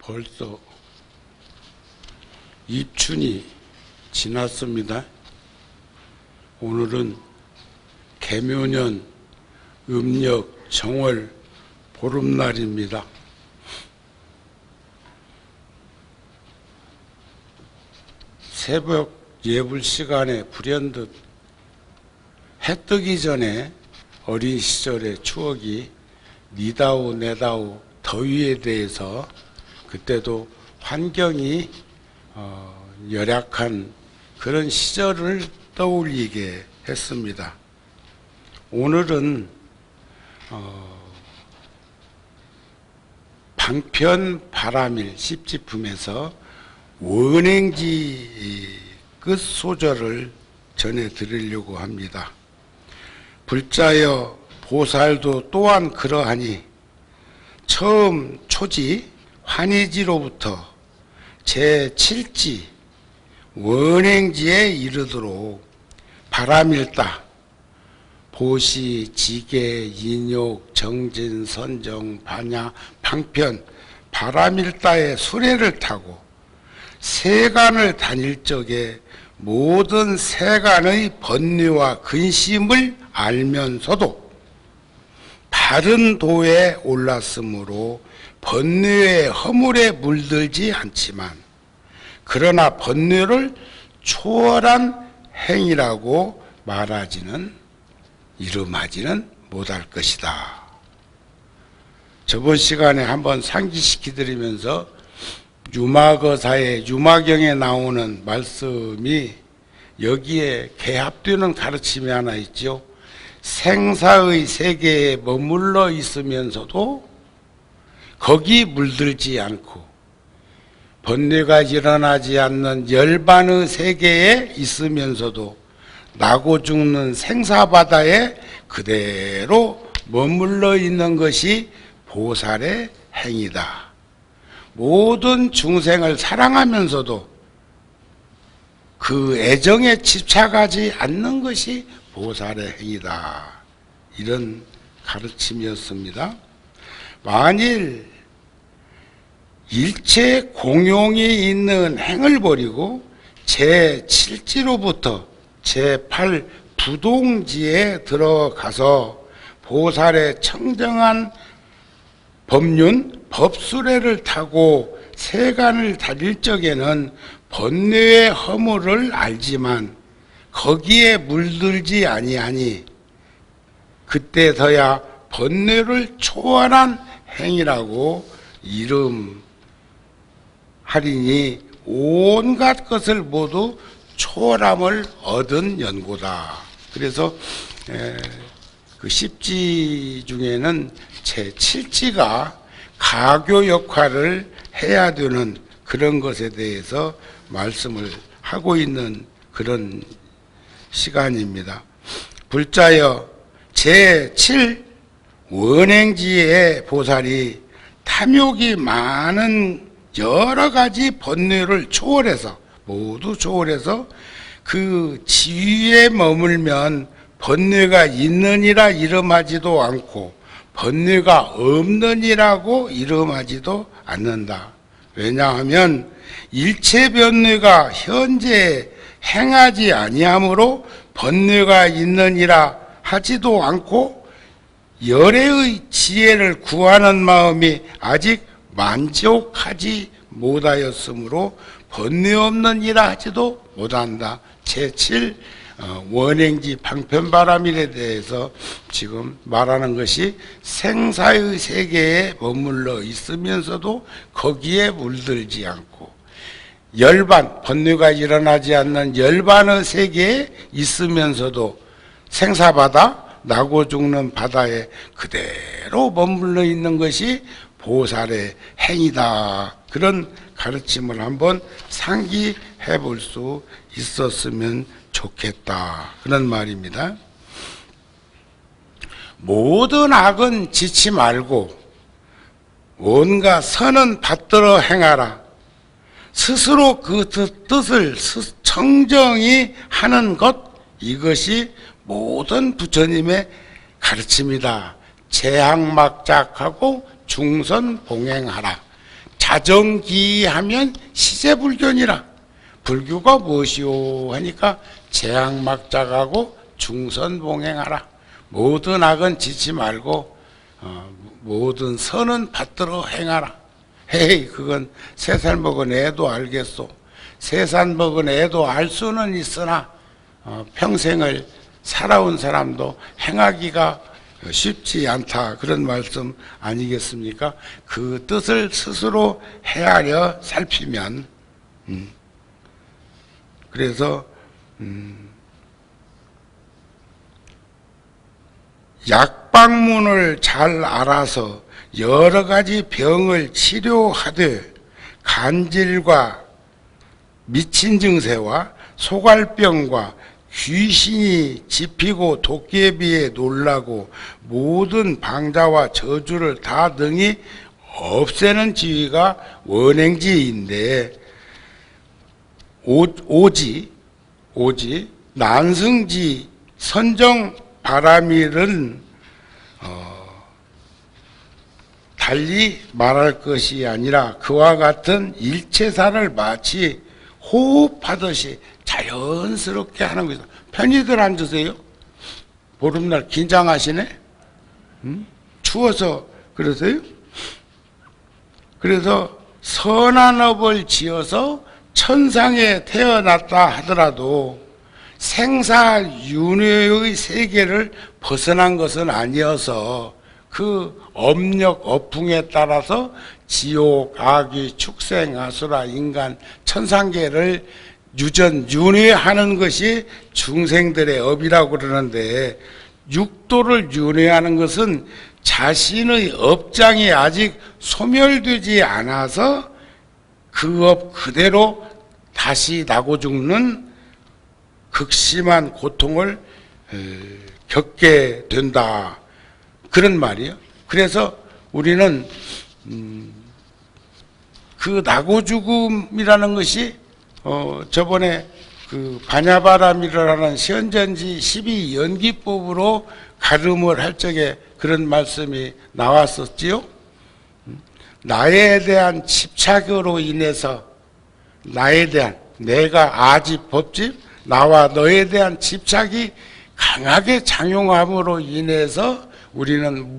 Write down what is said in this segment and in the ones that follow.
벌써 입춘이 지났습니다. 오늘은 개묘년 음력 정월 보름날입니다. 새벽 예불 시간에 불현듯 해 뜨기 전에 어린 시절의 추억이 니다우 내다우 더위에 대해서 그때도 환경이 열악한 그런 시절을 떠올리게 했습니다. 오늘은 방편 바람일 씹지품에서 원행지 끝 소절을 전해드리려고 합니다. 불자여 보살도 또한 그러하니 처음 초지 환희지로부터 제7지 원행지에 이르도록 바람일다 보시, 지계, 인욕, 정진, 선정, 반야, 방편 바람일다의 수레를 타고 세간을 다닐 적에 모든 세간의 번뇌와 근심을 알면서도 바른 도에 올랐으므로 번뇌의 허물에 물들지 않지만 그러나 번뇌를 초월한 행위라고 이름하지는 못할 것이다. 저번 시간에 한번 상기시켜드리면서 유마거사의 유마경에 나오는 말씀이 여기에 개합되는 가르침이 하나 있죠. 생사의 세계에 머물러 있으면서도 거기 물들지 않고 번뇌가 일어나지 않는 열반의 세계에 있으면서도 나고 죽는 생사바다에 그대로 머물러 있는 것이 보살의 행위다. 모든 중생을 사랑하면서도 그 애정에 집착하지 않는 것이 보살의 행위다. 이런 가르침이었습니다. 만일 일체 공용이 있는 행을 버리고 제7지로부터 제8 부동지에 들어가서 보살의 청정한 법륜, 법수레를 타고 세간을 다닐 적에는 번뇌의 허물을 알지만 거기에 물들지 아니하니 그때서야 번뇌를 초월한 행위라고 이름하리니 온갖 것을 모두 초월함을 얻은 연고다. 그래서 그 10지 중에는 제7지가 가교 역할을 해야 되는 그런 것에 대해서 말씀을 하고 있는 그런 시간입니다. 불자여 제7 원행지의 보살이 탐욕이 많은 여러 가지 번뇌를 초월해서 모두 초월해서 그 지위에 머물면 번뇌가 있느니라 이름하지도 않고 번뇌가 없느니라고 이름하지도 않는다. 왜냐하면 일체 번뇌가 현재 행하지 아니하므로 번뇌가 있느니라 하지도 않고 열애의 지혜를 구하는 마음이 아직 만족하지 못하였으므로 번뇌 없는 이라 하지도 못한다. 제7 원행지 방편바람일에 대해서 지금 말하는 것이 생사의 세계에 머물러 있으면서도 거기에 물들지 않고 열반, 번뇌가 일어나지 않는 열반의 세계에 있으면서도 생사바다, 나고 죽는 바다에 그대로 머물러 있는 것이 보살의 행위다. 그런 가르침을 한번 상기해 볼 수 있었으면 좋겠다. 그런 말입니다. 모든 악은 지치 말고 온갖 선은 받들어 행하라. 스스로 그 뜻을 청정히 하는 것, 이것이 모든 부처님의 가르침이다. 재앙막작하고 중선봉행하라. 자정기하면 시제불견이라. 불교가 무엇이오 하니까 재앙막작하고 중선봉행하라. 모든 악은 지지 말고 모든 선은 받들어 행하라. 헤이, 그건 3살 먹은 애도 알겠소. 3살 먹은 애도 알 수는 있으나 평생을 살아온 사람도 행하기가 쉽지 않다, 그런 말씀 아니겠습니까? 그 뜻을 스스로 헤아려 살피면 그래서 약방문을 잘 알아서 여러 가지 병을 치료하되 간질과 미친 증세와 소갈병과 귀신이 집히고 도깨비에 놀라고 모든 방자와 저주를 다 능히 없애는 지위가 원행지인데 오지 난승지 선정 바람일은 달리 말할 것이 아니라 그와 같은 일체사를 마치 호흡하듯이 자연스럽게 하는 것이다. 편히들 앉으세요. 보름날 긴장하시네? 추워서 그러세요? 그래서 선한 업을 지어서 천상에 태어났다 하더라도 생사윤회의 세계를 벗어난 것은 아니어서 그 업력, 업풍에 따라서 지옥, 아귀, 축생, 아수라, 인간, 천상계를 윤회하는 것이 중생들의 업이라고 그러는데, 육도를 윤회하는 것은 자신의 업장이 아직 소멸되지 않아서 그 업 그대로 다시 나고 죽는 극심한 고통을 겪게 된다, 그런 말이에요. 그래서 우리는 그 나고 죽음이라는 것이 저번에 그 반야바람이라는 시언전지 12연기법으로 가름을 할 적에 그런 말씀이 나왔었지요. 나에 대한 집착으로 인해서, 나에 대한, 내가 아집 법집, 나와 너에 대한 집착이 강하게 작용함으로 인해서 우리는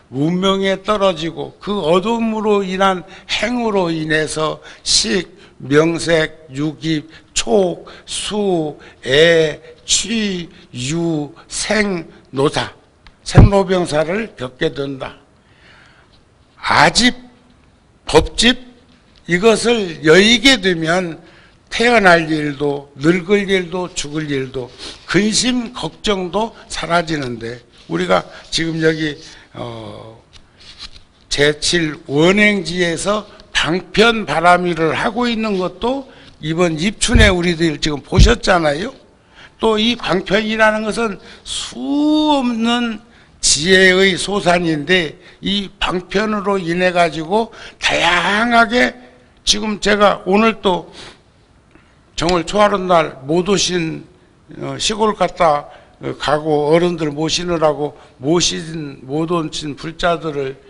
문명에 떨어지고, 그 어둠으로 인한 행으로 인해서 식, 명색, 유깁, 촉, 수, 애, 취, 유, 생, 노사, 생로병사를 겪게 된다. 아집, 법집, 이것을 여의게 되면 태어날 일도, 늙을 일도, 죽을 일도, 근심, 걱정도 사라지는데, 우리가 지금 여기 제7 원행지에서 방편 바람일을 하고 있는 것도 이번 입춘에 우리들 지금 보셨잖아요. 또 이 방편이라는 것은 수없는 지혜의 소산인데, 이 방편으로 인해 가지고 다양하게, 지금 제가 오늘 또 정월 초하룻 날 못 오신 시골 갔다 가고 어른들 모시느라고 못 오신 불자들을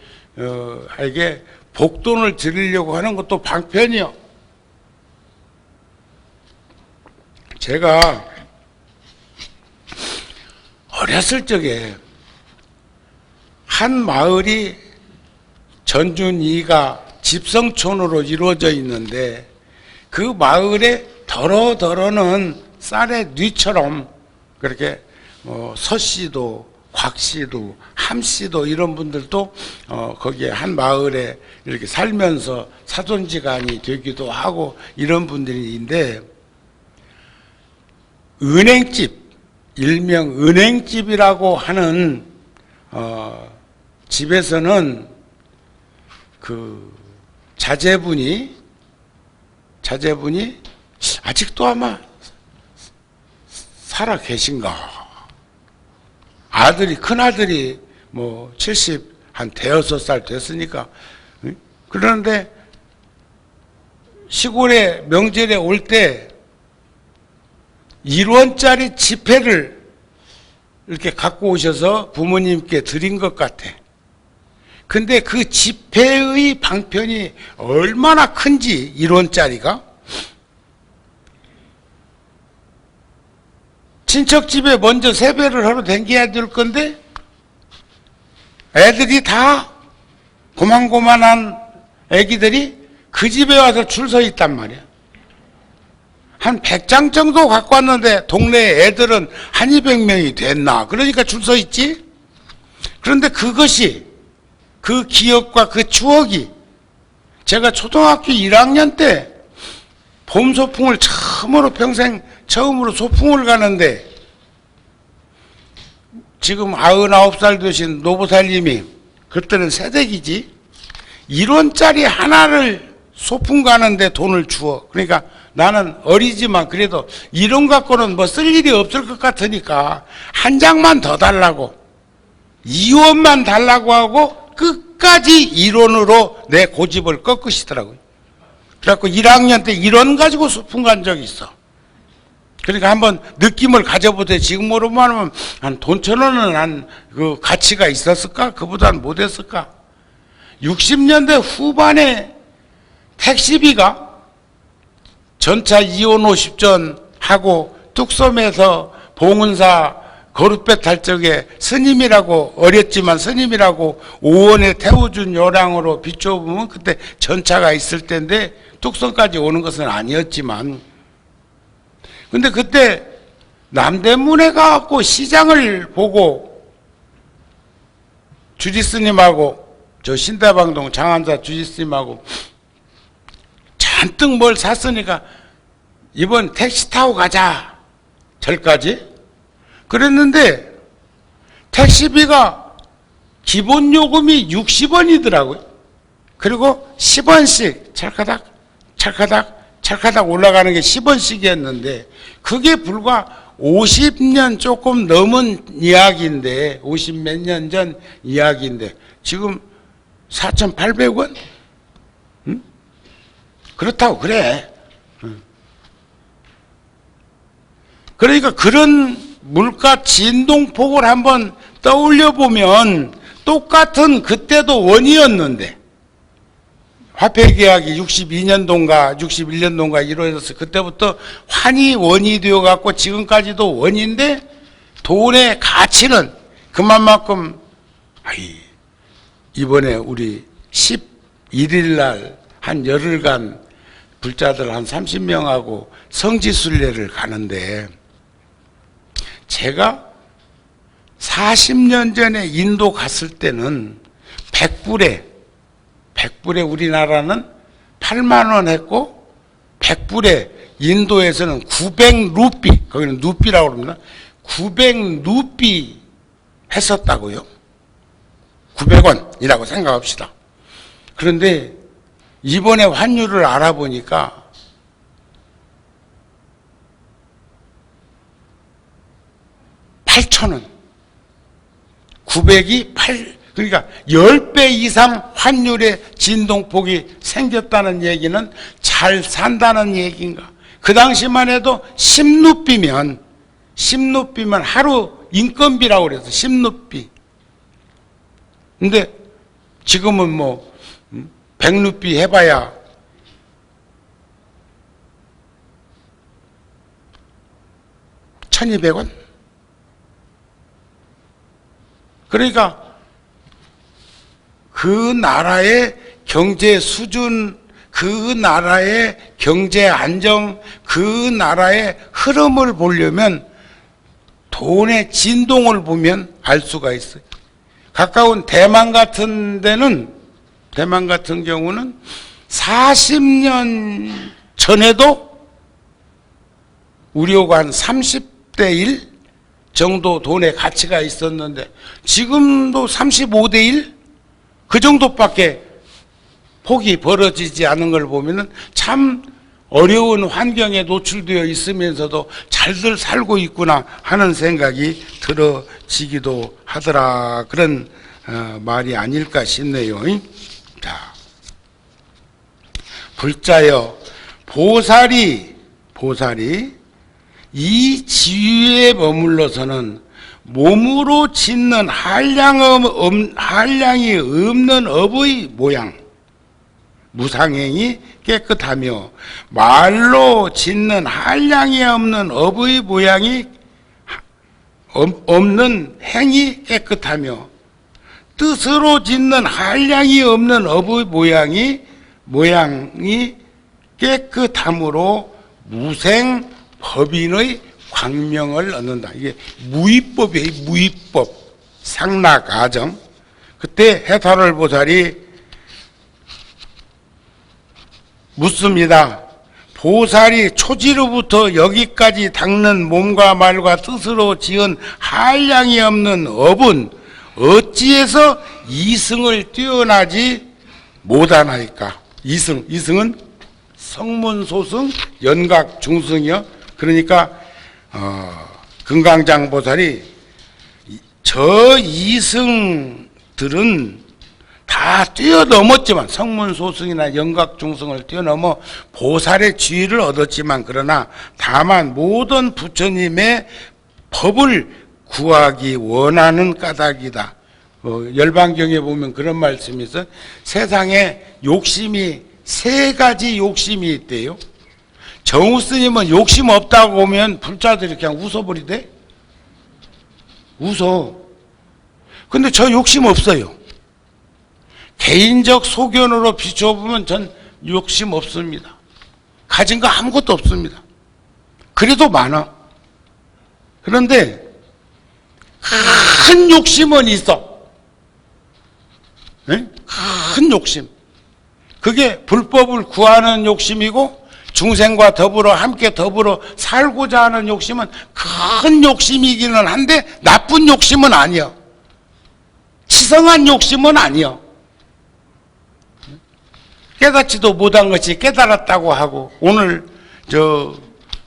에게 복돈을 드리려고 하는 것도 방편이요. 제가 어렸을 적에 한 마을이 전준이가 집성촌으로 이루어져 있는데, 그 마을에 더러더러는 쌀의 뉘처럼 그렇게 서씨도, 곽씨도, 함씨도 이런 분들도 거기에 한 마을에 이렇게 살면서 사돈지간이 되기도 하고 이런 분들인데, 은행집, 일명 은행집이라고 하는 집에서는 그 자제분이 아직도 아마 살아 계신가. 아들이, 큰아들이 뭐 70, 한 대여섯 살 됐으니까. 그러는데 시골에 명절에 올 때 1원짜리 지폐를 이렇게 갖고 오셔서 부모님께 드린 것 같아. 근데 그 지폐의 방편이 얼마나 큰지 1원짜리가 친척 집에 먼저 세배를 하러 댕겨야 될 건데 애들이 다 고만고만한 애기들이 그 집에 와서 줄 서 있단 말이야. 한 100장 정도 갖고 왔는데 동네 애들은 한 200명이 됐나. 그러니까 줄 서 있지. 그런데 그것이 그 기억과 그 추억이 제가 초등학교 1학년 때 봄 소풍을 처음으로 평생 처음으로 소풍을 가는데 지금 99살 되신 노보살님이 그때는 새댁이지 1원짜리 하나를 소풍 가는데 돈을 주어. 그러니까 나는 어리지만 그래도 1원 갖고는 뭐 쓸 일이 없을 것 같으니까 한 장만 더 달라고 2원만 달라고 하고 끝까지 1원으로 내 고집을 꺾으시더라고요. 그래갖고 1학년 때 1원 가지고 소풍 간 적이 있어. 그러니까 한번 느낌을 가져보되 지금 모르면 한 돈 1,000원은 한 그 가치가 있었을까? 그보다는 못했을까? 60년대 후반에 택시비가 전차 2원 50전 하고 뚝섬에서 봉은사 거룻배 탈 적에 스님이라고 어렸지만 스님이라고 5원에 태워준 요량으로 비춰보면 그때 전차가 있을 때인데 뚝섬까지 오는 것은 아니었지만 근데 그때 남대문에 가갖고 시장을 보고 주지스님하고 저 신대방동 장안사 주지스님하고 잔뜩 뭘 샀으니까 이번 택시 타고 가자 절까지 그랬는데 택시비가 기본 요금이 60원이더라고요. 그리고 10원씩 찰카닥 찰카닥 찰카닥 올라가는 게 10원씩이었는데 그게 불과 50년 조금 넘은 이야기인데 50 몇 년 전 이야기인데 지금 4,800원? 응? 그렇다고 그래. 그러니까 그런 물가 진동폭을 한번 떠올려 보면 똑같은 그때도 원이었는데 화폐 계약이 62년도인가 61년도인가 이루어져서 그때부터 환이 원이 되어 갖고 지금까지도 원인데 돈의 가치는 그만큼 이번에 우리 11일 날 한 열흘간 불자들 한 30명하고 성지순례를 가는데 제가 40년 전에 인도 갔을 때는 100불에 우리나라는 8만 원 했고 100불에 인도에서는 900루피 거기는 루피라고 그럽니다. 900루피 했었다고요. 900원이라고 생각합시다. 그런데 이번에 환율을 알아보니까 8,000원 900이 8 그러니까 10배 이상 환율의 진동폭이 생겼다는 얘기는 잘 산다는 얘기인가. 그 당시만 해도 10루피면 하루 인건비라고 그래서 10루피. 근데 지금은 뭐 100루피 해봐야 1,200원? 그러니까 그 나라의 경제 수준, 그 나라의 경제 안정, 그 나라의 흐름을 보려면 돈의 진동을 보면 알 수가 있어요. 가까운 대만 같은 데는, 대만 같은 경우는 40년 전에도 우리하고 한 30대 1 정도 돈의 가치가 있었는데 지금도 35대 1? 그 정도밖에 폭이 벌어지지 않은 걸 보면은 참 어려운 환경에 노출되어 있으면서도 잘들 살고 있구나 하는 생각이 들어지기도 하더라. 그런 말이 아닐까 싶네요. 자, 불자여 보살이 이 지위에 머물러서는 몸으로 짓는 한량이 없는 업의 모양, 무상행이 깨끗하며 말로 짓는 한량이 없는 업의 모양이 없는 행이 깨끗하며 뜻으로 짓는 한량이 없는 업의 모양이 깨끗함으로 무생 법인의 광명을 얻는다. 이게 무위법이에요. 무위법 상락아정. 그때 해탈월 보살이 묻습니다. 보살이 초지로부터 여기까지 닦는 몸과 말과 뜻으로 지은 한량이 없는 업은 어찌해서 이승을 뛰어나지 못하나이까? 이승은 성문소승 연각중승이요. 그러니까 금강장 보살이 저 이승들은 다 뛰어넘었지만, 성문소승이나 연각중승을 뛰어넘어 보살의 지위를 얻었지만, 그러나 다만 모든 부처님의 법을 구하기 원하는 까닭이다. 열반경에 보면 그런 말씀이 있어요. 세상에 욕심이 세 가지 욕심이 있대요. 정우 스님은 욕심 없다고 하면 불자들이 그냥 웃어버리대. 웃어. 근데 저 욕심 없어요. 개인적 소견으로 비춰보면 전 욕심 없습니다. 가진 거 아무것도 없습니다. 그래도 많아. 그런데 큰 욕심은 있어. 네? 큰 욕심. 그게 불법을 구하는 욕심이고, 중생과 함께 더불어 살고자 하는 욕심은 큰 욕심이기는 한데 나쁜 욕심은 아니야. 치성한 욕심은 아니야. 깨닫지도 못한 것이 깨달았다고 하고, 오늘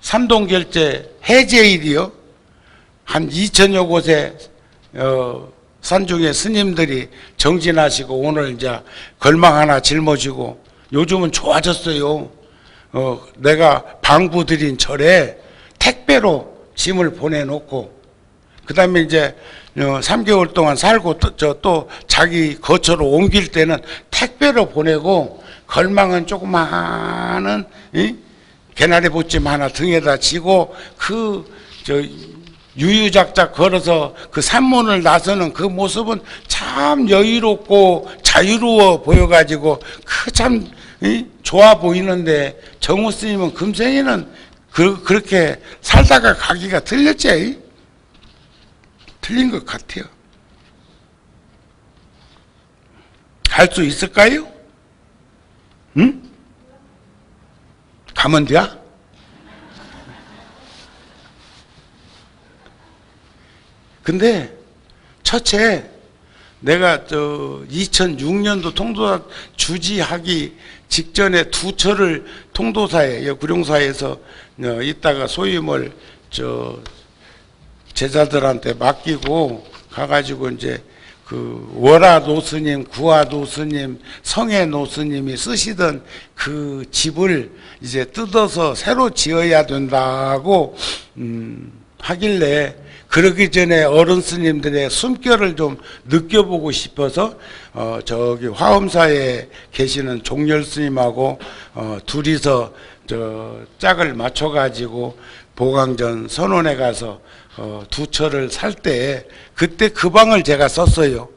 삼동결제 해제일이요. 한 2000여 곳에 산중에 스님들이 정진하시고, 오늘 이제 걸망 하나 짊어지고, 요즘은 좋아졌어요. 내가 방부 드린 절에 택배로 짐을 보내놓고, 그 다음에 이제 3개월 동안 살고 또 자기 거처로 옮길 때는 택배로 보내고, 걸망은 조그마한 개나리 보찜 하나 등에다 지고 유유작작 걸어서 그 산문을 나서는 그 모습은 참 여유롭고 자유로워 보여가지고 참 좋아 보이는데, 정우 스님은 금생에는 그렇게 살다가 가기가 틀렸지. 틀린 것 같아요. 갈 수 있을까요? 응? 가면 돼? 근데 첫째, 내가 2006년도 통도사 주지하기 직전에 두 철을 통도사에, 구룡사에서 있다가 소임을 제자들한테 맡기고 가가지고 이제 그 월화 노스님, 구화 노스님, 성해 노스님이 쓰시던 그 집을 이제 뜯어서 새로 지어야 된다고 하길래, 그러기 전에 어른 스님들의 숨결을 좀 느껴보고 싶어서 저기 화엄사에 계시는 종렬 스님하고 둘이서 짝을 맞춰가지고 보강전 선원에 가서 두 철을 살 때, 그때 그 방을 제가 썼어요.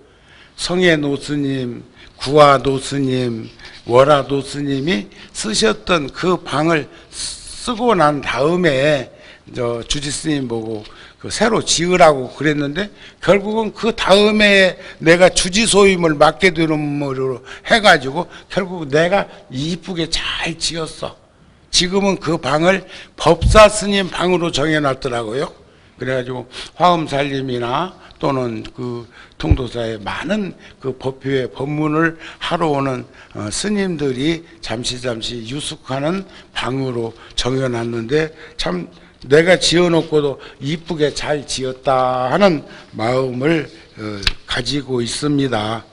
성해 노스님, 구화 노스님, 월화 노스님이 쓰셨던 그 방을 쓰고 난 다음에 주지스님 보고 새로 지으라고 그랬는데, 결국은 그 다음에 내가 주지소임을 맡게 되는 으로 해가지고 결국 내가 이쁘게 잘 지었어. 지금은 그 방을 법사 스님 방으로 정해놨더라고요. 그래가지고 화엄살림이나 또는 그 통도사의 많은 그 법회의 법문을 하러 오는 스님들이 잠시 유숙하는 방으로 정해놨는데, 참 내가 지어놓고도 이쁘게 잘 지었다 하는 마음을 가지고 있습니다.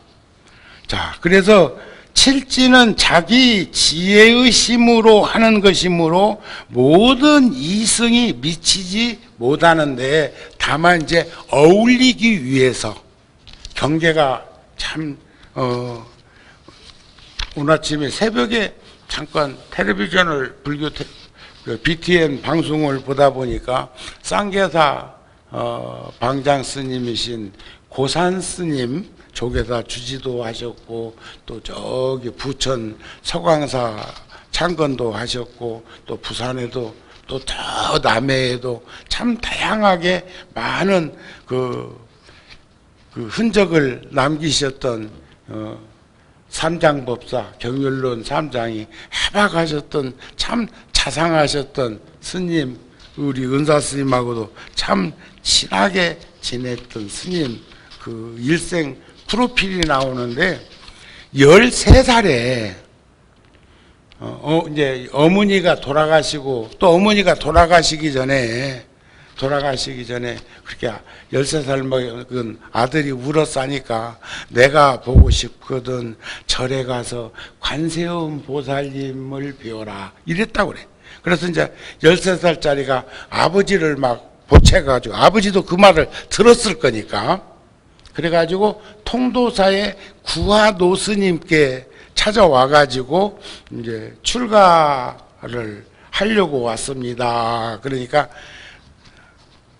자, 그래서 칠지는 자기 지혜의 힘으로 하는 것이므로 모든 이승이 미치지 못하는데, 다만 이제 어울리기 위해서 경계가 참 오늘 아침에 새벽에 잠깐 텔레비전을 BTN 방송을 보다 보니까 쌍계사 방장 스님이신 고산 스님 조계사 주지도 하셨고, 또 저기 부천 서광사 창건도 하셨고, 또 부산에도, 또 저 남해에도 참 다양하게 많은 그 흔적을 남기셨던 삼장법사 경율론 삼장이 해박하셨던, 참 자상하셨던 스님, 우리 은사 스님하고도 참 친하게 지냈던 스님 그 일생 프로필이 나오는데, 13살에 이제 어머니가 돌아가시고, 또 어머니가 돌아가시기 전에 그렇게 13살 먹은 아들이 울었으니까 내가 보고 싶거든 절에 가서 관세음 보살님을 뵈어라 이랬다고 그래. 그래서 이제 13살짜리가 아버지를 막 보채가지고, 아버지도 그 말을 들었을 거니까, 그래가지고 통도사의 구하노 스님께 찾아와가지고 이제 출가를 하려고 왔습니다. 그러니까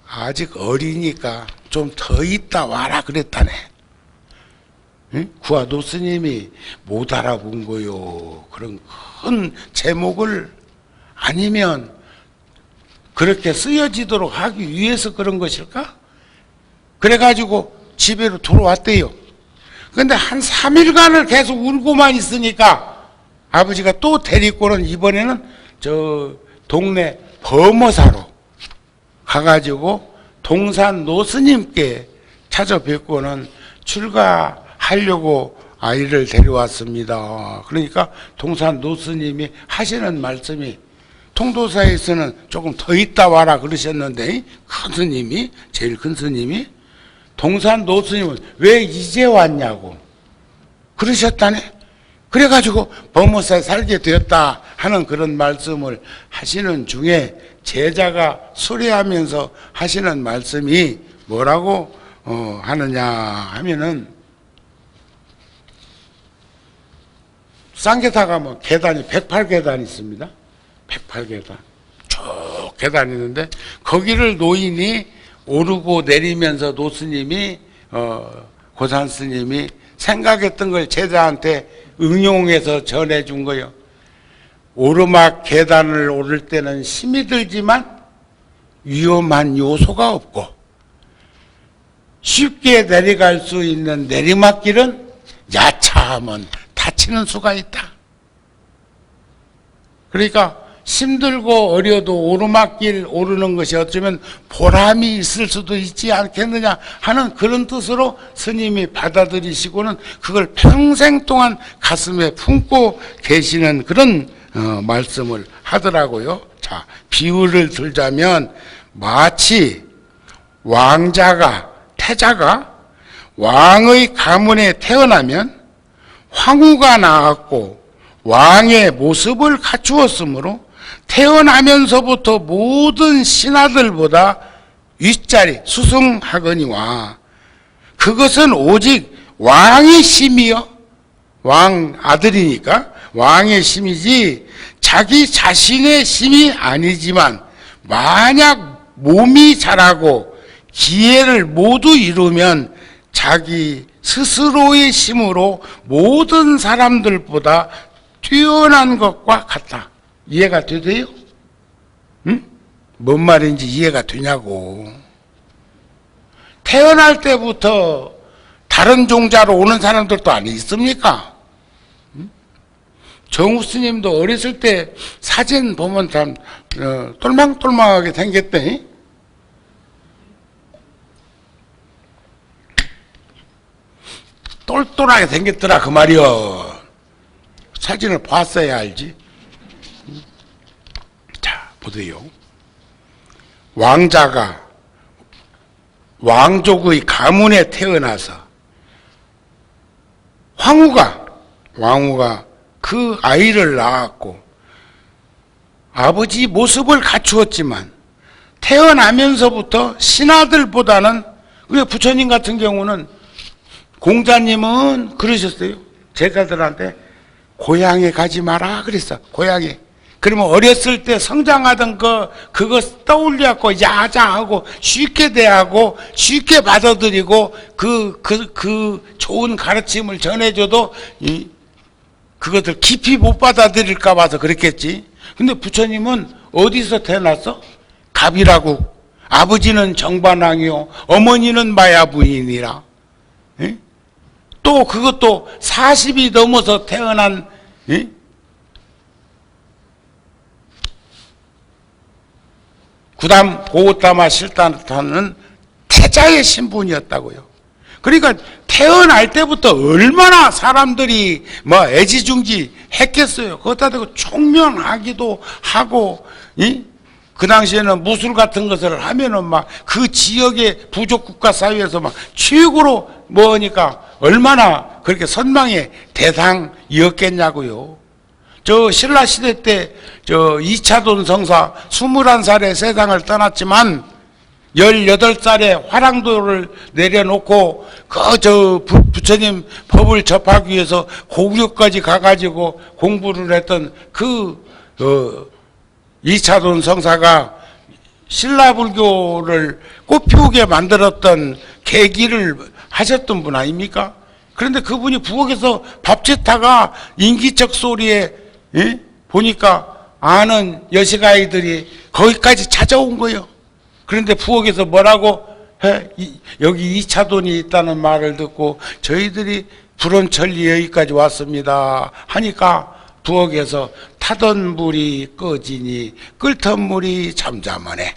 아직 어리니까 좀 더 있다 와라 그랬다네. 응? 구하노 스님이 못 알아본 거요. 그런 큰 제목을, 아니면 그렇게 쓰여지도록 하기 위해서 그런 것일까? 그래가지고 집에로 돌아왔대요. 근데 한 3일간을 계속 울고만 있으니까 아버지가 또 데리고는 이번에는 저 동네 범어사로 가가지고 동산 노스님께 찾아뵙고는 출가하려고 아이를 데려왔습니다. 그러니까 동산 노스님이 하시는 말씀이, 통도사에서는 조금 더 있다 와라 그러셨는데, 큰 스님이, 제일 큰 스님이 동산 노스님은 왜 이제 왔냐고 그러셨다네. 그래가지고 범어사에 살게 되었다 하는 그런 말씀을 하시는 중에, 제자가 수례하면서 하시는 말씀이 뭐라고 하느냐 하면은, 쌍계사 가면 계단이 108계단이 있습니다. 108계단 쭉 계단이 있는데, 거기를 노인이 오르고 내리면서 노스님이 고산 스님이 생각했던 걸 제자한테 응용해서 전해준 거예요. 오르막 계단을 오를 때는 힘이 들지만 위험한 요소가 없고, 쉽게 내려갈 수 있는 내리막길은 야차하면 다치는 수가 있다. 그러니까 힘들고 어려도 오르막길 오르는 것이 어쩌면 보람이 있을 수도 있지 않겠느냐 하는 그런 뜻으로 스님이 받아들이시고는 그걸 평생 동안 가슴에 품고 계시는 그런 말씀을 하더라고요. 자, 비유를 들자면 마치 태자가 왕의 가문에 태어나면 황후가 나왔고 왕의 모습을 갖추었으므로 태어나면서부터 모든 신하들보다 윗자리 수승하거니와, 그것은 오직 왕의 심이요, 왕 아들이니까 왕의 심이지 자기 자신의 심이 아니지만, 만약 몸이 자라고 기회를 모두 이루면 자기 스스로의 심으로 모든 사람들보다 뛰어난 것과 같다. 이해가 되세요? 응? 뭔 말인지 이해가 되냐고. 태어날 때부터 다른 종자로 오는 사람들도 아니 있습니까? 응? 정우 스님도 어렸을 때 사진 보면 참 똘망똘망하게 생겼더니, 똘똘하게 생겼더라 그 말이요. 사진을 봤어야 알지. 자, 보세요. 왕자가 왕족의 가문에 태어나서 황후가 왕후가 그 아이를 낳았고 아버지 모습을 갖추었지만 태어나면서부터 신하들보다는, 왜 부처님 같은 경우는, 공자님은 그러셨어요. 제자들한테 고향에 가지 마라 그랬어. 고향에. 그러면 어렸을 때 성장하던 그거 떠올려갖고 야자하고 쉽게 대하고 쉽게 받아들이고 그 좋은 가르침을 전해줘도 그것들 깊이 못 받아들일까 봐서 그랬겠지. 근데 부처님은 어디서 태어났어? 갑이라고. 아버지는 정반왕이요 어머니는 마야 부인이라. 에? 또 그것도 40이 넘어서 태어난, 에? 구담 고우타마 실타는 태자의 신분이었다고요. 그러니까 태어날 때부터 얼마나 사람들이 뭐 애지중지 했겠어요. 거기다 대고 총명하기도 하고, 그 당시에는 무술 같은 것을 하면은 막 그 지역의 부족 국가 사회에서 막 최고로 뭐니까 얼마나 그렇게 선망의 대상이었겠냐고요. 저 신라 시대 때 저 이차돈 성사 21살에 세상을 떠났지만 18살에 화랑도를 내려놓고 부처님 법을 접하기 위해서 고구려까지 가가지고 공부를 했던 이차돈 성사가 신라불교를 꽃피우게 만들었던 계기를 하셨던 분 아닙니까? 그런데 그분이 부엌에서 밥짓다가 인기척 소리에 보니까 아는 여식아이들이 거기까지 찾아온 거예요. 그런데 부엌에서 뭐라고 해? 여기 이차돈이 있다는 말을 듣고 저희들이 불원천리 여기까지 왔습니다 하니까 부엌에서 타던 불이 꺼지니 끓던 물이 잠잠하네.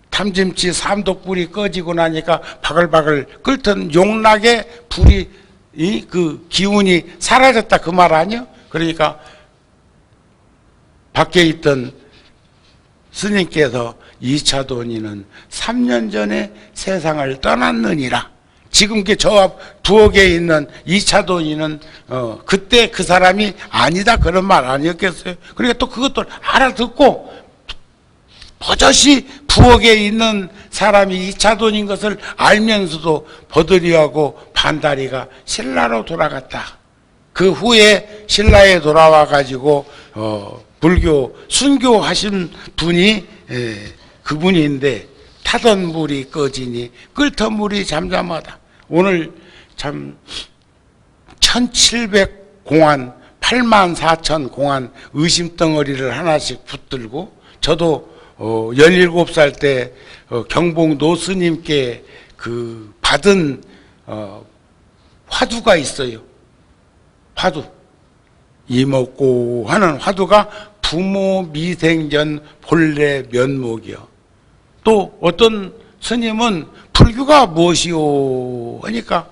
탐짐치 삼독불이 꺼지고 나니까 바글바글 끓던 용락의 불이 그 기운이 사라졌다 그 말 아니요? 그러니까 밖에 있던 스님께서 이차돈이는 3년 전에 세상을 떠났느니라. 지금 저 부엌에 있는 이차돈이는 그때 그 사람이 아니다 그런 말 아니었겠어요? 그러니까 또 그것도 알아듣고 버젓이 부엌에 있는 사람이 이차돈인 것을 알면서도 버들이하고 반다리가 신라로 돌아갔다. 그 후에 신라에 돌아와 가지고 불교 순교하신 분이 그분인데 타던 물이 꺼지니 끓던 물이 잠잠하다. 오늘 참 1700공안 84,000 공안 의심덩어리를 하나씩 붙들고, 저도 17살 때 경복 노스님께 그 받은 화두가 있어요. 화두. 이먹고 하는 화두가 부모 미생전 본래 면목이요. 또 어떤 스님은 불교가 무엇이요 하니까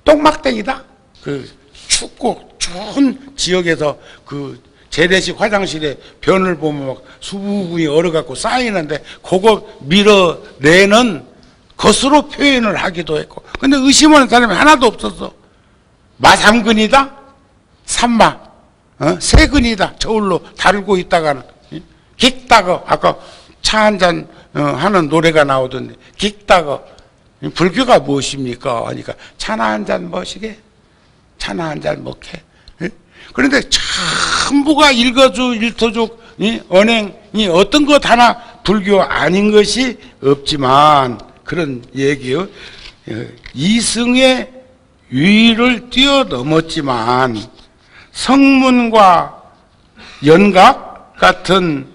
똥막대기다. 그 춥고 추운 지역에서 그 재래식 화장실에 변을 보면 막 수분이 얼어갖고 쌓이는데 그거 밀어내는 것으로 표현을 하기도 했고, 근데 의심하는 사람이 하나도 없었어. 마삼근이다, 삼마, 세근이다. 저울로 다루고 있다가는 긱다거, 아까 차 한잔 하는 노래가 나오던데, 긱다거 불교가 무엇입니까 하니까 차나 한잔 머시게, 차나 한잔 먹게. 그런데 전부가 일거주 언행이 어떤 것 하나 불교 아닌 것이 없지만, 그런 얘기요. 이승의 위를 뛰어넘었지만 성문과 연각 같은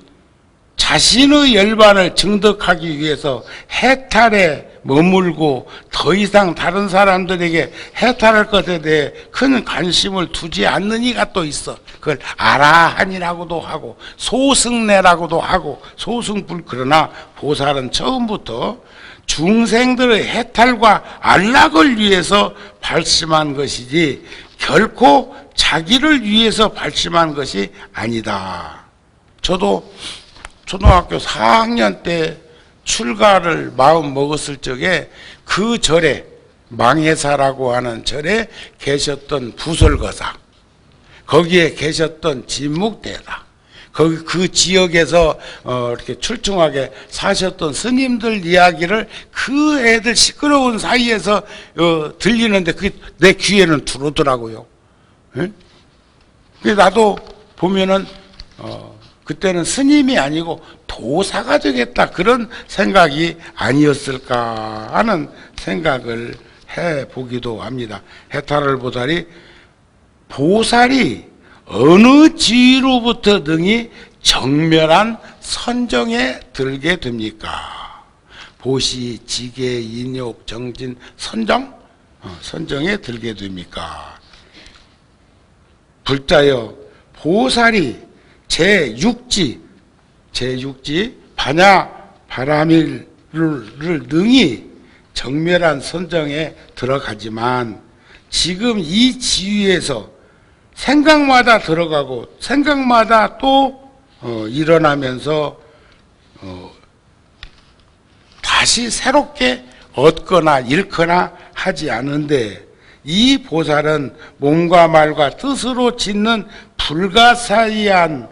자신의 열반을 증득하기 위해서 해탈에 머물고 더 이상 다른 사람들에게 해탈할 것에 대해 큰 관심을 두지 않는 이가 또 있어. 그걸 아라한이라고도 하고 소승내라고도 하고 소승불. 그러나 보살은 처음부터 중생들의 해탈과 안락을 위해서 발심한 것이지 결코 자기를 위해서 발심한 것이 아니다. 저도 초등학교 4학년 때 출가를 마음 먹었을 적에 그 절에, 망해사라고 하는 절에 계셨던 부설거사, 거기에 계셨던 진묵대다. 거기 그 지역에서 이렇게 출중하게 사셨던 스님들 이야기를 그 애들 시끄러운 사이에서 들리는데 그게 내 귀에는 들어오더라고요. 예? 나도 보면은 그때는 스님이 아니고 도사가 되겠다 그런 생각이 아니었을까 하는 생각을 해보기도 합니다. 해탈을 보살이 어느 지위로부터 능히 정멸한 선정에 들게 됩니까? 보시, 지계, 인욕, 정진, 선정에 들게 됩니까? 불자여 보살이 제6지 반야 바라밀을 능히 정멸한 선정에 들어가지만 지금 이 지위에서 생각마다 들어가고 생각마다 또 일어나면서 다시 새롭게 얻거나 잃거나 하지 않은데 이 보살은 몸과 말과 뜻으로 짓는 불가사의한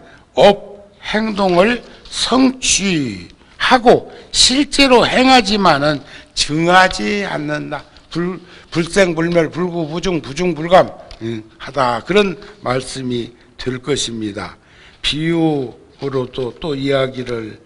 행동을 성취하고 실제로 행하지만은 증하지 않는다. 불생불멸 불구부중 부중불감 하다 그런 말씀이 될 것입니다. 비유로 또 이야기를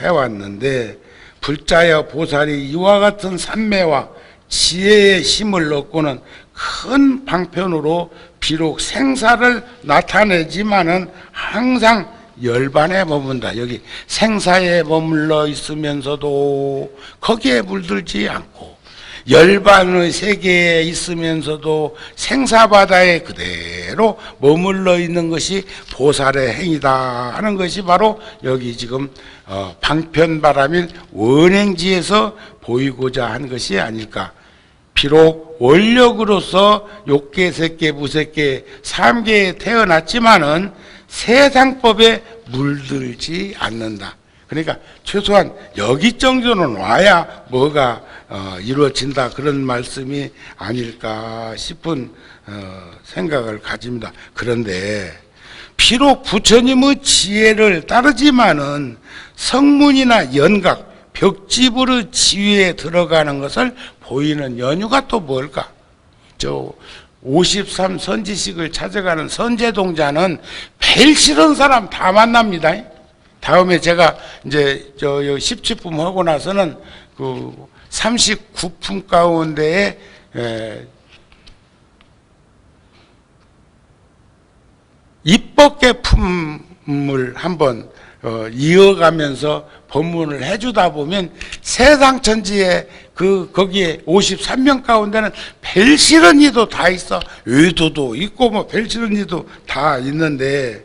해왔는데 불자여 보살이 이와 같은 삼매와 지혜의 힘을 얻고는 큰 방편으로 비록 생사를 나타내지만은 항상 열반에 머문다. 여기 생사에 머물러 있으면서도 거기에 물들지 않고 열반의 세계에 있으면서도 생사바다에 그대로 머물러 있는 것이 보살의 행위다 하는 것이 바로 여기 지금 방편바라밀 원행지에서 보이고자 한 것이 아닐까. 비록 원력으로서 욕계, 색계, 무색계, 삼계에 태어났지만은 세상법에 물들지 않는다. 그러니까 최소한 여기 정도는 와야 뭐가 이루어진다 그런 말씀이 아닐까 싶은 생각을 가집니다. 그런데 비록 부처님의 지혜를 따르지만은 성문이나 연각, 벽지부의 지위에 들어가는 것을 보이는 연유가 또 뭘까? 53 선지식을 찾아가는 선제동자는 벨 싫은 사람 다 만납니다. 다음에 제가 이제 17품 하고 나서는 그 39품 가운데에 입법계 품을 한번 이어가면서 법문을 해주다 보면 세상 천지에 거기에 53명 가운데는 벨 싫은 이도 다 있어. 의도도 있고 뭐 벨 싫은 이도 다 있는데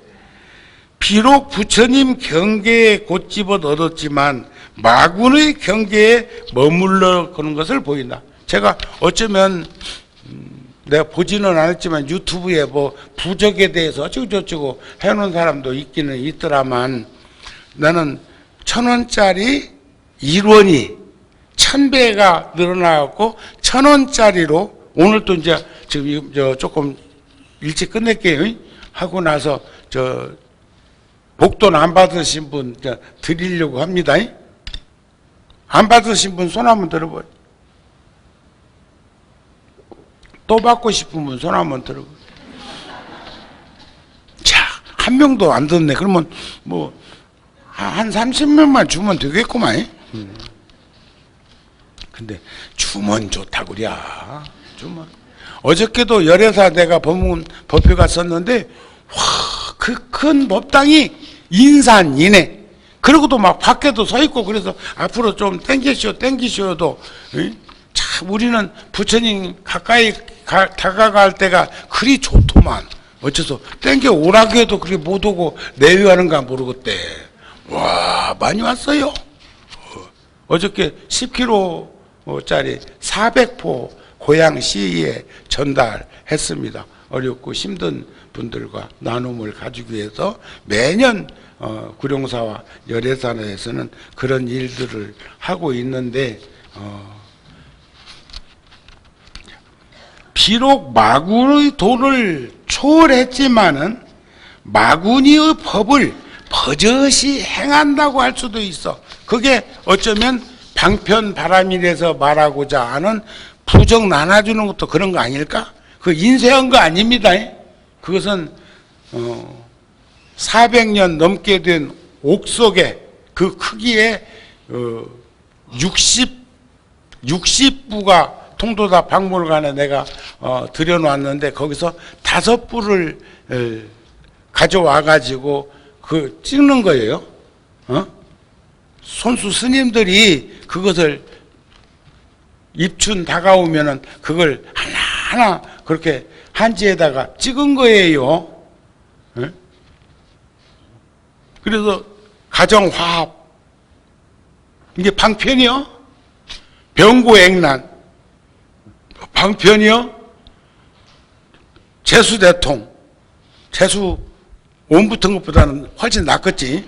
비록 부처님 경계에 곧집어 얻었지만 마군의 경계에 머물러 그런 것을 보인다. 제가 어쩌면 내가 보지는 않았지만 유튜브에 뭐 부적에 대해서 어쩌고저쩌고 해놓은 사람도 있기는 있더라만 나는 1,000원짜리 1원이 1,000배가 늘어나고 1,000원짜리로 오늘 또 이제 지금 조금 일찍 끝낼게요. 하고 나서 복돈 안 받으신 분 드리려고 합니다. 안 받으신 분 손 한번 들어봐요. 또 받고 싶은 분 손 한번 들어봐요. 자, 한 명도 안 듣네. 그러면 뭐 한 30명만 주면 되겠구만. 근데 주면 좋다고 그래. 주면. 어저께도 열애사 내가 법회 갔었는데 그 큰 법당이 인산이네. 그러고도 막 밖에도 서 있고 그래서 앞으로 좀 땡기시오도 참 우리는 부처님 가까이 다가갈 때가 그리 좋더만 어째서 땡겨 오라고 해도 그렇게 못 오고 내외하는가 모르겠대. 와 많이 왔어요. 어저께 10kg짜리 400포 고향시에 전달했습니다. 어렵고 힘든 분들과 나눔을 가지기 위해서 매년 구룡사와 열애산에서는 그런 일들을 하고 있는데 비록 마구의 돈을 초월했지만은 마구니의 법을 버젓이 행한다고 할 수도 있어. 그게 어쩌면 방편바람이라서 말하고자 하는 부정 나눠주는 것도 그런 거 아닐까? 그 인쇄한 거 아닙니다. 그것은 400년 넘게 된 옥석에 그 크기에 60부가 통도다 박물관에 내가 들여놨는데 거기서 5부를 가져와 가지고 그 찍는 거예요. 손수 스님들이 그것을 입춘 다가오면은 그걸 하나하나 그렇게 한지에다가 찍은 거예요. 그래서 가정화합, 이게 방편이요. 병고액난, 방편이요. 재수대통, 재수 온 붙은 것보다는 훨씬 낫겠지.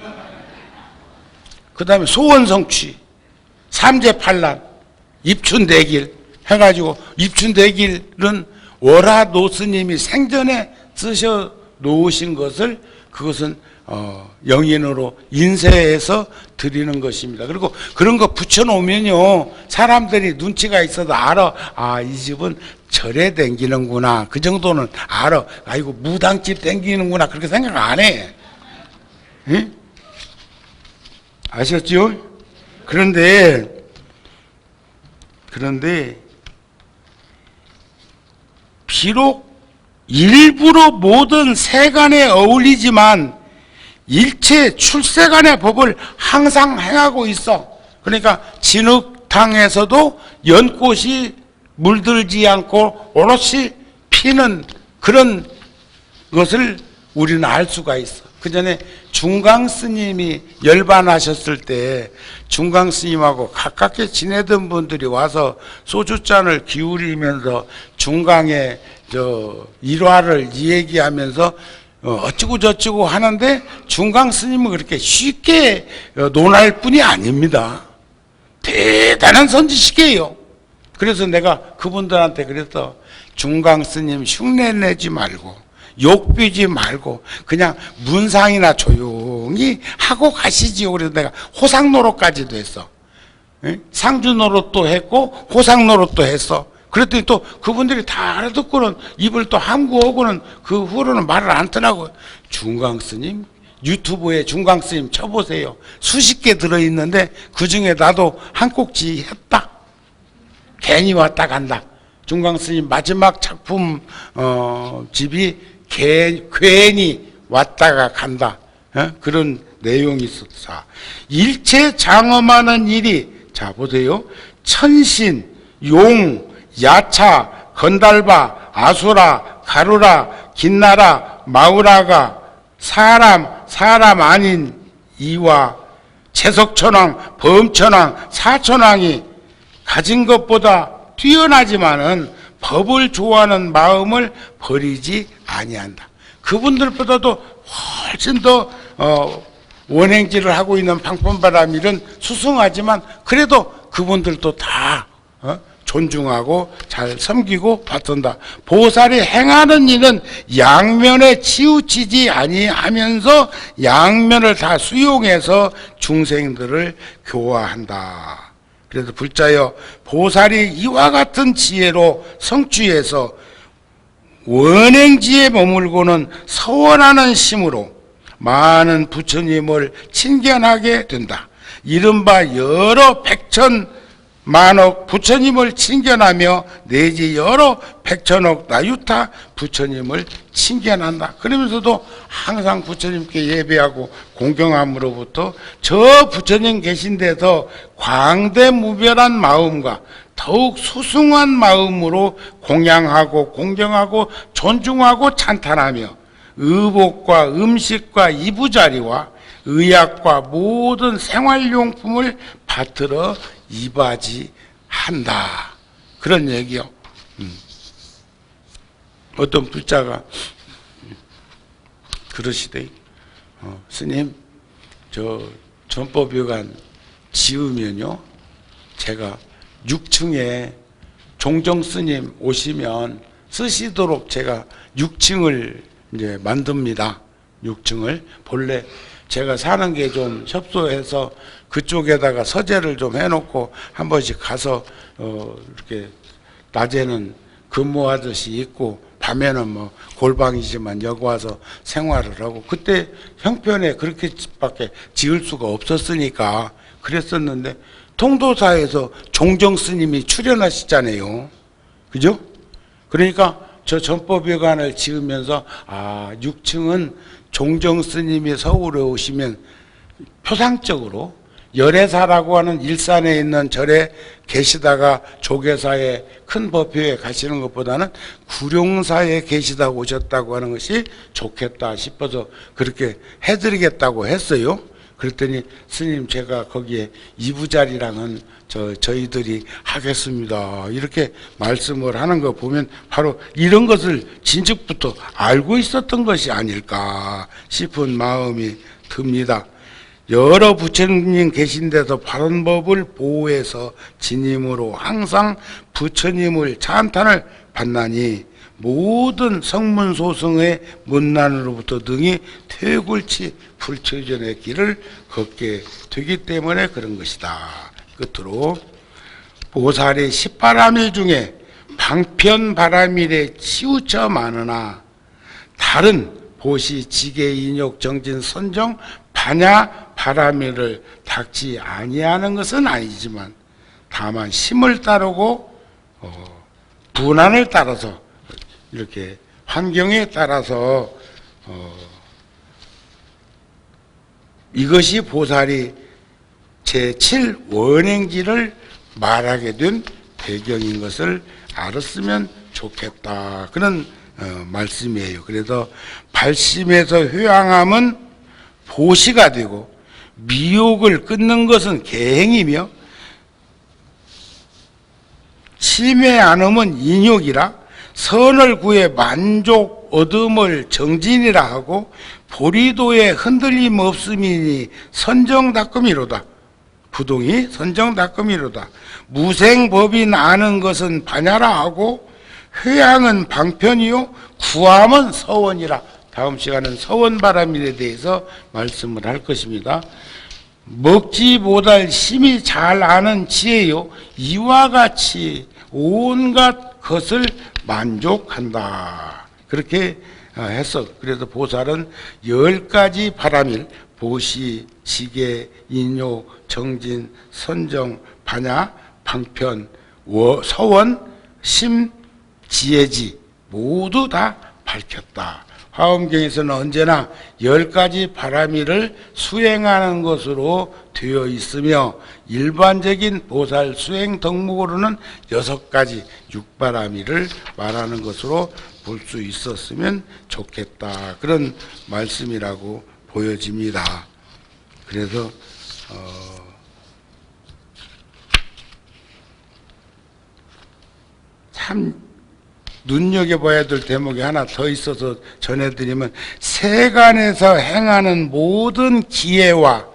그 다음에 소원성취, 삼재팔란, 입춘대길 해가지고, 입춘대길은 월화노 스님이 생전에 쓰셔 놓으신 것을 그것은 영인으로 인쇄해서 드리는 것입니다. 그리고 그런 거 붙여놓으면요, 사람들이 눈치가 있어도 알아. 아, 이 집은 절에 댕기는구나. 그 정도는 알아. 아이고, 무당집 댕기는구나. 그렇게 생각 안 해. 응? 아셨죠? 그런데 비록 일부러 모든 세간에 어울리지만 일체 출세간의 법을 항상 행하고 있어. 그러니까 진흙탕에서도 연꽃이 물들지 않고 오롯이 피는 그런 것을 우리는 알 수가 있어. 그 전에 중강 스님이 열반하셨을 때 중강 스님하고 가깝게 지내던 분들이 와서 소주잔을 기울이면서 중강의 일화를 이야기하면서 어쩌고 저쩌고 하는데 중강 스님은 그렇게 쉽게 논할 뿐이 아닙니다. 대단한 선지식이에요. 그래서 내가 그분들한테 그래서 중강 스님 흉내내지 말고 욕비지 말고 그냥 문상이나 조용히 하고 가시지요. 그래서 내가 호상노릇까지도 했어. 상주노릇도 했고 호상노릇도 했어. 그랬더니 또 그분들이 다 알아듣고는 입을 또 함구하고는 그 후로는 말을 안 하더라고요. 중강스님, 유튜브에 중강스님 쳐보세요. 수십 개 들어있는데 그 중에 나도 한 꼭지 했다. 괜히 왔다 간다. 중강스님 마지막 작품 집이 괜히 왔다가 간다. 그런 내용이 있었어. 일체 장엄하는 일이, 자 보세요. 천신, 용, 야차, 건달바, 아수라, 가루라, 긴나라, 마우라가 사람 아닌 이와 채석천왕, 범천왕, 사천왕이 가진 것보다 뛰어나지만은 법을 좋아하는 마음을 버리지 아니한다. 그분들보다도 훨씬 더 원행질을 하고 있는 방편바람일은 수승하지만 그래도 그분들도 다 존중하고 잘 섬기고 받든다. 보살이 행하는 일은 양면에 치우치지 아니하면서 양면을 다 수용해서 중생들을 교화한다. 그래서 불자여 보살이 이와 같은 지혜로 성취해서 원행지에 머물고는 서원하는 심으로 많은 부처님을 친견하게 된다. 이른바 여러 백천만억 부처님을 친견하며 내지 여러 백천억 나유타 부처님을 친견한다. 그러면서도 항상 부처님께 예배하고 공경함으로부터 저 부처님 계신 데서 광대무별한 마음과 더욱 수승한 마음으로 공양하고 공경하고 존중하고 찬탄하며 의복과 음식과 이부자리와 의약과 모든 생활용품을 받들어 이바지한다. 그런 얘기요. 어떤 불자가 그러시대. 스님, 저 전법유관 지으면요, 제가 6층에 종정 스님 오시면 쓰시도록 제가 6층을 이제 만듭니다. 6층을 본래 제가 사는 게 좀 협소해서 그쪽에다가 서재를 좀 해놓고 한 번씩 가서 이렇게 낮에는 근무하듯이 있고 밤에는 뭐 골방이지만 여기 와서 생활을 하고, 그때 형편에 그렇게밖에 지을 수가 없었으니까 그랬었는데 통도사에서 종정 스님이 출연하시잖아요. 그죠? 그러니까 저 전법회관을 지으면서 6층은 종정 스님이 서울에 오시면 표상적으로 열애사라고 하는 일산에 있는 절에 계시다가 조계사에 큰 법회에 가시는 것보다는 구룡사에 계시다 오셨다고 하는 것이 좋겠다 싶어서 그렇게 해드리겠다고 했어요. 그랬더니 스님, 제가 거기에 이부자리랑은 저희들이 하겠습니다, 이렇게 말씀을 하는 거 보면 바로 이런 것을 진즉부터 알고 있었던 것이 아닐까 싶은 마음이 듭니다. 여러 부처님 계신 데서 바른 법을 보호해서 진임으로 항상 부처님을 찬탄을 받나니 모든 성문소승의 문난으로부터 능히 퇴굴치 불처전의 길을 걷게 되기 때문에 그런 것이다. 끝으로 보살의 18아밀 중에 방편바라밀에 치우쳐 많으나 다른 보시, 지계, 인욕, 정진, 선정, 반야, 바라밀을 닥지 아니하는 것은 아니지만 다만 심을 따르고 분한을 따라서 이렇게 환경에 따라서 이것이 보살이 제7원행지를 말하게 된 배경인 것을 알았으면 좋겠다, 그런 말씀이에요. 그래서 발심에서 회항함은 보시가 되고 미욕을 끊는 것은 계행이며 침해 않음은 인욕이라 선을 구해 만족 얻음을 정진이라 하고 보리도에 흔들림 없음이니 선정닦음이로다. 부동이 선정닦음이로다. 무생법인 아는 것은 반야라 하고 회양은 방편이요 구함은 서원이라. 다음 시간은 서원바라밀에 대해서 말씀을 할 것입니다. 먹지 못할 심히 잘 아는 지혜요 이와 같이 온갖 것을 만족한다. 그렇게 했어. 그래서 보살은 10가지 바라밀, 보시, 지계, 인욕, 정진, 선정, 반야, 방편, 서원, 심, 지혜지 모두 다 밝혔다. 화엄경에서는 언제나 10가지 바라밀을 수행하는 것으로 되어 있으며 일반적인 보살 수행 덕목으로는 6가지 6바라밀을 말하는 것으로 볼 수 있었으면 좋겠다, 그런 말씀이라고 보여집니다. 그래서 참 눈여겨봐야 될 대목이 하나 더 있어서 전해드리면, 세간에서 행하는 모든 기회와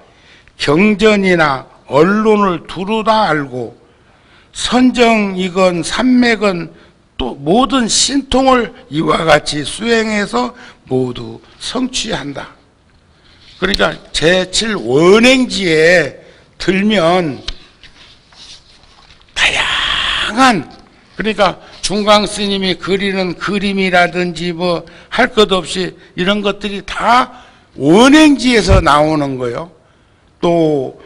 경전이나 언론을 두루 다 알고 선정이건 산맥은 또 모든 신통을 이와 같이 수행해서 모두 성취한다. 그러니까 제7원행지에 들면 다양한, 그러니까 중강 스님이 그리는 그림이라든지 뭐 할 것 없이 이런 것들이 다 원행지에서 나오는 거예요. 또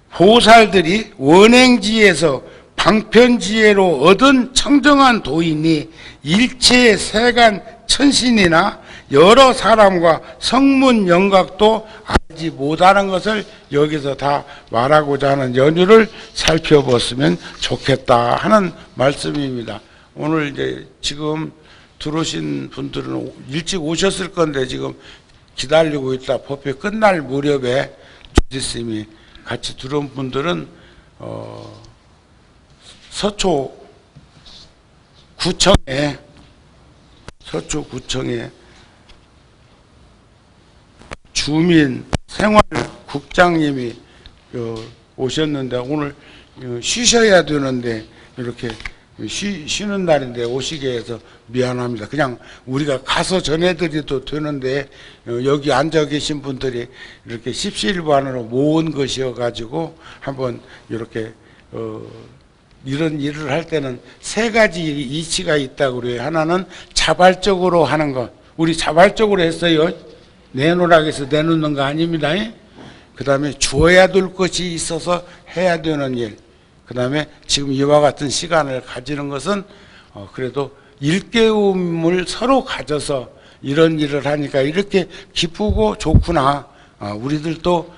보살들이 원행지에서 방편지혜로 얻은 청정한 도인이 일체 세간 천신이나 여러 사람과 성문 영각도 알지 못하는 것을 여기서 다 말하고자 하는 연유를 살펴봤으면 좋겠다 하는 말씀입니다. 오늘 이제 지금 들어오신 분들은 일찍 오셨을 건데 지금 기다리고 있다 법회 끝날 무렵에 주지스님이 같이 들어온 분들은 서초구청에 주민생활국장님이 오셨는데 오늘 쉬셔야 되는데 이렇게 쉬는 날인데 오시게 해서 미안합니다. 그냥 우리가 가서 전해드려도 되는데 여기 앉아 계신 분들이 이렇게 십시일반으로 모은 것이어가지고 한번 이렇게 이런 일을 할 때는 세 가지 이치가 있다고 그래요. 하나는 자발적으로 하는 것. 우리 자발적으로 했어요. 내놓으라고 해서 내놓는 거 아닙니다. 그 다음에 주어야 될 것이 있어서 해야 되는 일. 그 다음에 지금 이와 같은 시간을 가지는 것은 그래도 일깨움을 서로 가져서 이런 일을 하니까 이렇게 기쁘고 좋구나. 우리들도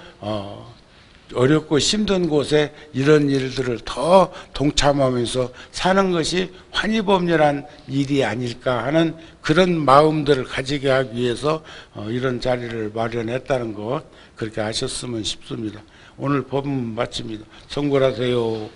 어렵고 힘든 곳에 이런 일들을 더 동참하면서 사는 것이 환희법률한 일이 아닐까 하는 그런 마음들을 가지게 하기 위해서 이런 자리를 마련했다는 것 그렇게 아셨으면 싶습니다. 오늘 법문 마칩니다. 성불하세요.